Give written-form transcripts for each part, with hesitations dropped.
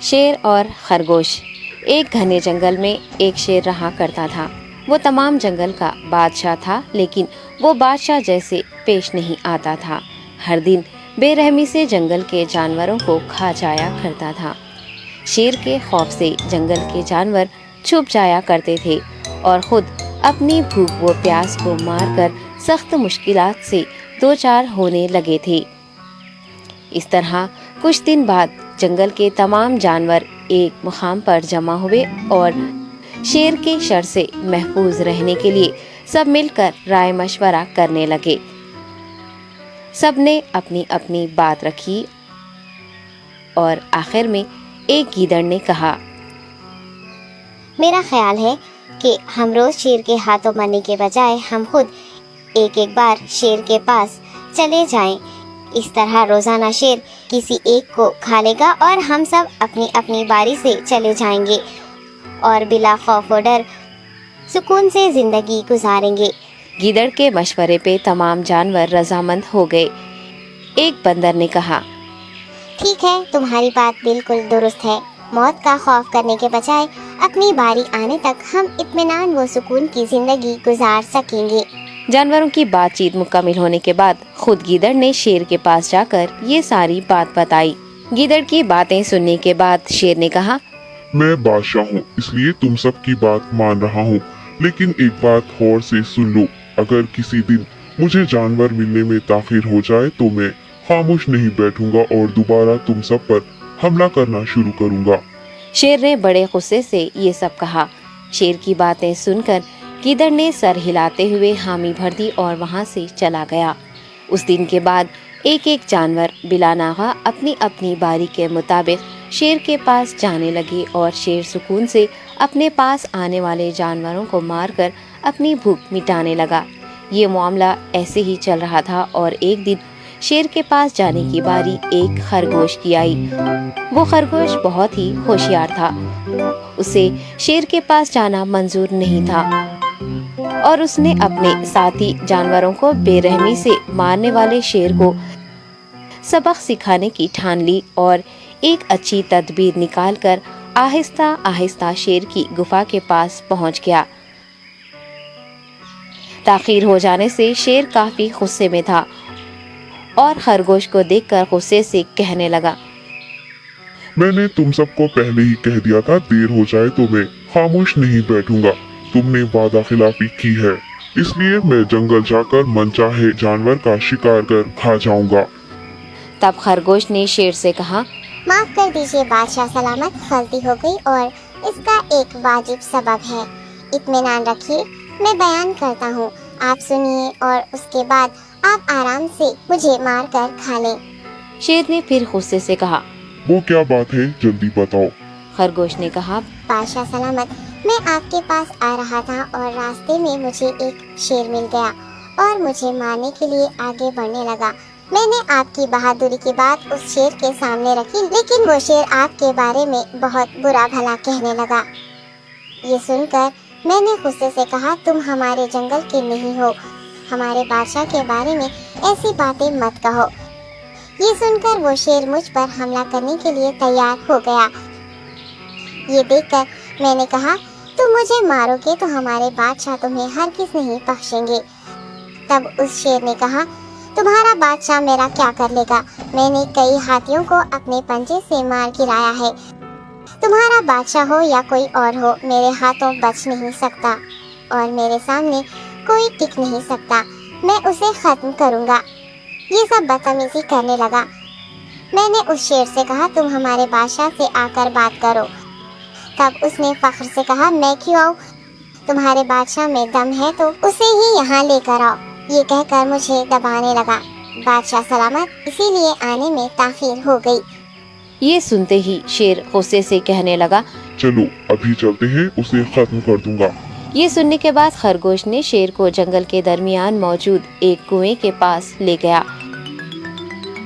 शेर और खरगोश। एक घने जंगल में एक शेर रहा करता था। वो तमाम जंगल का बादशाह था, लेकिन वो बादशाह जैसे पेश नहीं आता था। हर दिन बेरहमी से जंगल के जानवरों को खा जाया करता था। शेर के खौफ से जंगल के जानवर छुप जाया करते थे और खुद अपनी भूख व प्यास को मारकर सख्त मुश्किलात से दो चार होने लगे थे। इस तरह कुछ दिन बाद जंगल के तमाम जानवर एक मुकाम पर जमा हुए और शेर के शर से महफूज रहने के लिए सब मिलकर राय मशवरा करने लगे। सबने अपनी अपनी बात रखी और आखिर में एक गीदड़ ने कहा, मेरा ख्याल है कि हम रोज शेर के हाथों मरने के बजाय हम खुद एक एक बार शेर के पास चले जाएं। इस तरह रोजाना शेर किसी एक को खा लेगा और हम सब अपनी अपनी बारी से चले जाएंगे और बिला खौफ व डर सुकून से जिंदगी गुजारेंगे। गीदड़ के मशवरे पे तमाम जानवर रजामंद हो गए। एक बंदर ने कहा, ठीक है, तुम्हारी बात बिल्कुल दुरुस्त है। मौत का खौफ करने के बजाय अपनी बारी आने तक हम इत्मीनान व सुकून की जिंदगी गुजार सकेंगे। जानवरों की बातचीत मुकम्मल होने के बाद खुद गीदड़ ने शेर के पास जाकर ये सारी बात बताई। गीदड़ की बातें सुनने के बाद शेर ने कहा, मैं बादशाह हूँ, इसलिए तुम सब की बात मान रहा हूँ, लेकिन एक बात गौर से सुन लो। अगर किसी दिन मुझे जानवर मिलने में ताखिर हो जाए तो मैं खामोश नहीं बैठूंगा और दोबारा तुम सब पर हमला करना शुरू करूंगा। शेर ने बड़े गुस्से से ये सब कहा। शेर की बातें सुनकर गीदड़ ने सर हिलाते हुए हामी भर दी और वहाँ से चला गया। उस दिन के बाद एक एक जानवर बिला नागा अपनी अपनी बारी के मुताबिक शेर के पास जाने लगे और शेर सुकून से अपने पास आने वाले जानवरों को मारकर अपनी भूख मिटाने लगा। ये मामला ऐसे ही चल रहा था और एक दिन शेर के पास जाने की बारी एक खरगोश की आई। वो खरगोश बहुत ही होशियार था। उसे शेर के पास जाना मंजूर नहीं था और उसने अपने साथी जानवरों को बेरहमी से मारने वाले शेर को सबक सिखाने की ठान ली और एक अच्छी तदबीर निकालकर आहिस्ता आहिस्ता शेर की गुफा के पास पहुंच गया। ताखीर हो जाने से शेर काफी गुस्से में था और खरगोश को देखकर गुस्से से कहने लगा, मैंने तुम सबको पहले ही कह दिया था, देर हो जाए तो मैं खामोश नहीं बैठूंगा। तुमने वादा खिलाफी की है, इसलिए मैं जंगल जाकर मनचाहे जानवर का शिकार कर खा जाऊंगा। तब खरगोश ने शेर से कहा, माफ कर दीजिए बादशाह सलामत, गलती हो गई और इसका एक वाजिब सबब है। इत्मीनान रखिए, मैं बयान करता हूँ, आप सुनिए और उसके बाद आप आराम से मुझे मार कर खा लें। शेर ने फिर गुस्से से कहा, वो क्या बात है, जल्दी बताओ। खरगोश ने कहा, बादशाह सलामत, मैं आपके पास आ रहा था और रास्ते में मुझे एक शेर मिल गया और मुझे मारने के लिए आगे बढ़ने लगा। मैंने आपकी बहादुरी की बात उस शेर के सामने रखी, लेकिन वो शेर आपके बारे में बहुत बुरा भला कहने लगा। ये सुनकर मैंने गुस्से से कहा, तुम हमारे जंगल के नहीं हो, हमारे बादशाह के बारे में ऐसी बातें मत कहो। ये सुनकर वो शेर मुझ पर हमला करने के लिए तैयार हो गया। ये देखकर मैंने कहा, तुम मुझे मारोगे तो हमारे बादशाह तुम्हें हरगिज़ नहीं बख्शेंगे। तब उस शेर ने कहा, तुम्हारा बादशाह मेरा क्या कर लेगा? मैंने कई हाथियों को अपने पंजे से मार गिराया है। तुम्हारा बादशाह हो या कोई और हो, मेरे हाथों बच नहीं सकता और मेरे सामने कोई टिक नहीं सकता। मैं उसे खत्म करूंगा। ये सब बदतमीजी करने लगा। मैंने उस शेर से कहा, तुम हमारे बादशाह से आकर बात करो। तब उसने फख्र से कहा, मैं क्यों आऊँ? तुम्हारे बादशाह में दम है तो उसे ही यहाँ लेकर आओ। ये कहकर मुझे दबाने लगा। बादशाह सलामत, इसीलिए आने में ताखीर हो गई। ये सुनते ही शेर गुस्से से कहने लगा, चलो अभी चलते हैं, उसे खत्म कर दूंगा। ये सुनने के बाद खरगोश ने शेर को जंगल के दरमियान मौजूद एक कुएं के पास ले गया।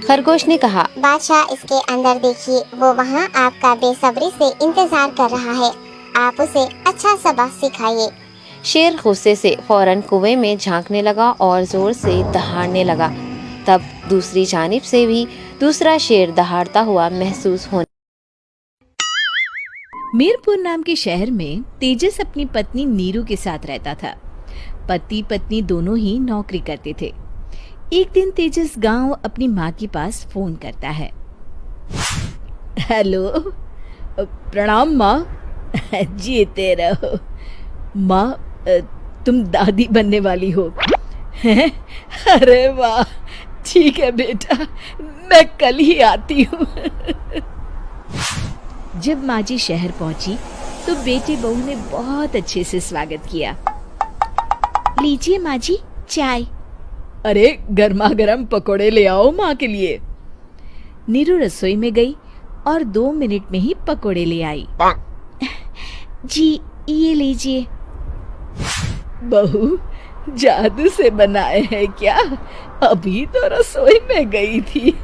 खरगोश ने कहा, बादशाह, इसके अंदर देखिए, वो वहाँ आपका बेसब्री से इंतजार कर रहा है। आप उसे अच्छा सबक सिखाइए। शेर गुस्से से फौरन कुएं में झांकने लगा और जोर से दहाड़ने लगा। तब दूसरी जानिब से भी दूसरा शेर दहाड़ता हुआ महसूस होने मीरपुर नाम के शहर में तेजस अपनी पत्नी नीरू के साथ रहता था। पति पत्नी दोनों ही नौकरी करते थे। एक दिन तेजस गांव अपनी माँ के पास फोन करता है। हेलो, प्रणाम माँ। जीते रहो माँ, तुम दादी बनने वाली हो हैं? अरे वाह, ठीक है बेटा, मैं कल ही आती हूँ। जब माँ जी शहर पहुंची तो बेटे बहू ने बहुत अच्छे से स्वागत किया। लीजिए माँ जी चाय। अरे गर्मा गर्म पकोड़े ले आओ माँ के लिए। नीरू रसोई में गई और 2 मिनट में ही पकोड़े ले आई। जी ये लीजिए। बहू जादू से बनाए हैं क्या? अभी तो रसोई में गई थी।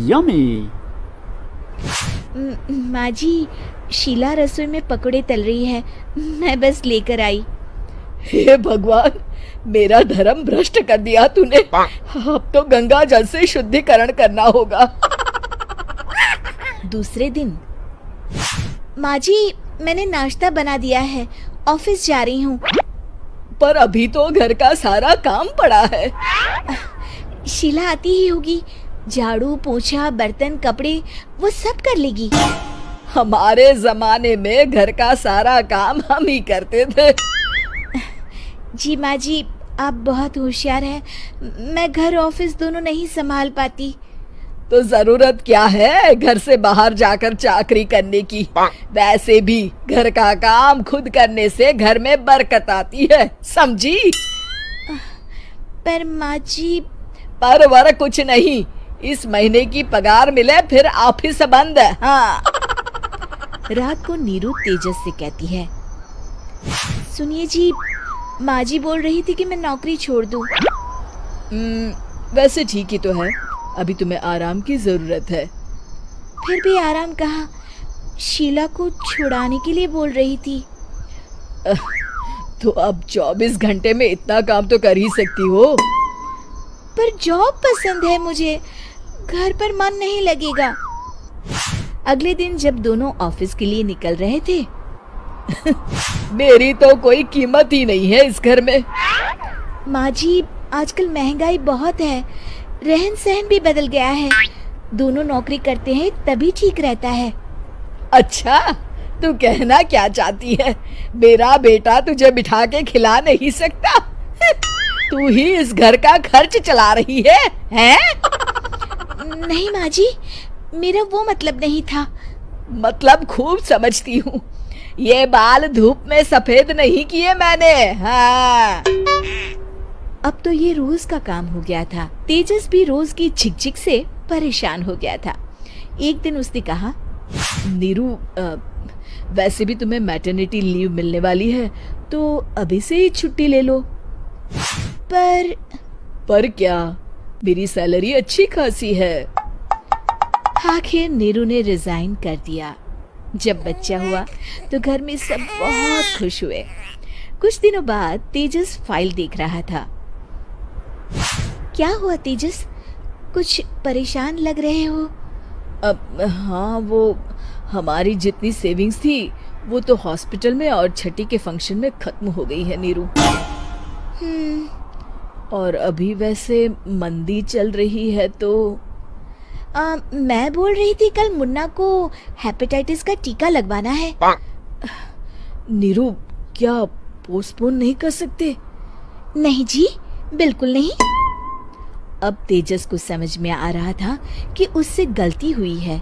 यम्मी। माँ जी, शीला रसोई में पकोड़े तल रही है, मैं बस लेकर आई। हे भगवान, मेरा धर्म भ्रष्ट कर दिया तूने। अब तो गंगा जल से शुद्धिकरण करना होगा। दूसरे दिन, माँ जी मैंने नाश्ता बना दिया है, ऑफिस जा रही हूँ। पर अभी तो घर का सारा काम पड़ा है। शीला आती ही होगी, झाड़ू पोछा बर्तन कपड़े वो सब कर लेगी। हमारे जमाने में घर का सारा काम हम ही करते थे। जी माँ जी, आप बहुत होशियार हैं, मैं घर ऑफिस दोनों नहीं संभाल पाती। तो जरूरत क्या है घर से बाहर जाकर चाकरी करने की? वैसे भी घर का काम खुद करने से घर में बरकत आती है, समझी? पर माँ जी। पर वर कुछ नहीं, इस महीने की पगार मिले फिर ऑफिस बंद है। हाँ। रात को नीरू तेजस से कहती है, सुनिए जी, माँ जी बोल रही थी कि मैं नौकरी छोड़ दूं। वैसे ठीक ही तो है, अभी तुम्हें आराम की जरूरत है। फिर भी आराम कहाँ, शीला को छुड़ाने के लिए बोल रही थी। तो अब 24 घंटे में इतना काम तो कर ही सकती हो। पर जॉब पसंद है मुझे, घर पर मन नहीं लगेगा। अगले दिन जब दोनों ऑफिस के लिए निकल रहे थे, मेरी तो कोई कीमत ही नहीं है इस घर में। माँ जी, आजकल महंगाई बहुत है, रहन सहन भी बदल गया है, दोनों नौकरी करते हैं तभी ठीक रहता है। अच्छा, तू कहना क्या चाहती है? मेरा बेटा तुझे बिठा के खिला नहीं सकता? तू ही इस घर का खर्च चला रही है, हैं? नहीं माँ जी, मेरा वो मतलब नहीं था। मतलब खूब समझती हूँ, ये बाल धूप में सफेद नहीं किए मैंने। हाँ। अब तो ये रोज का काम हो गया था। तेजस भी रोज की झिकझिक से परेशान हो गया था। एक दिन उसने कहा, नीरू, वैसे भी तुम्हें मैटरनिटी लीव मिलने वाली है, तो अभी से ही छुट्टी ले लो। पर क्या, मेरी सैलरी अच्छी खासी है। आखिर नीरू ने रिजाइन कर दिया। जब बच्चा हुआ तो घर में सब बहुत खुश हुए। कुछ दिनों बाद तेजस फाइल देख रहा था। क्या हुआ तेजस, कुछ परेशान लग रहे हो? अब हाँ, वो हमारी जितनी सेविंग्स थी वो तो हॉस्पिटल में और छठी के फंक्शन में खत्म हो गई है नीरू। और अभी वैसे मंदी चल रही है तो मैं बोल रही थी कल मुन्ना को हेपेटाइटिस का टीका लगवाना है। नीरू, क्या पोस्टपोन नहीं कर सकते? नहीं जी, बिल्कुल नहीं। अब तेजस को समझ में आ रहा था कि उससे गलती हुई है।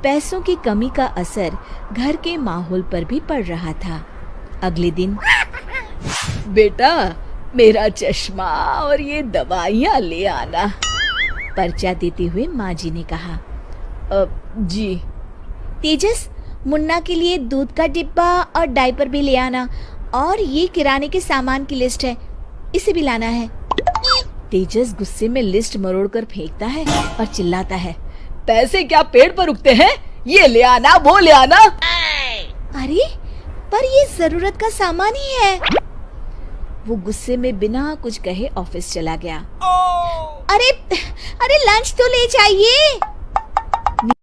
पैसों की कमी का असर घर के माहौल पर भी पड़ रहा था। अगले दिन, बेटा मेरा चश्मा और ये दवाइयाँ ले आना, पर्चा देते हुए माँ जी ने कहा। जी। तेजस, मुन्ना के लिए दूध का डिब्बा और डायपर भी ले आना, और ये किराने के सामान की लिस्ट है, इसे भी लाना है। तेजस गुस्से में लिस्ट मरोड़कर फेंकता है और चिल्लाता है, पैसे क्या पेड़ पर उगते हैं? ये ले आना, वो ले आना। अरे पर ये जरूरत का सामान ही है। वो गुस्से में बिना कुछ कहे ऑफिस चला गया। अरे लंच तो ले जाइए।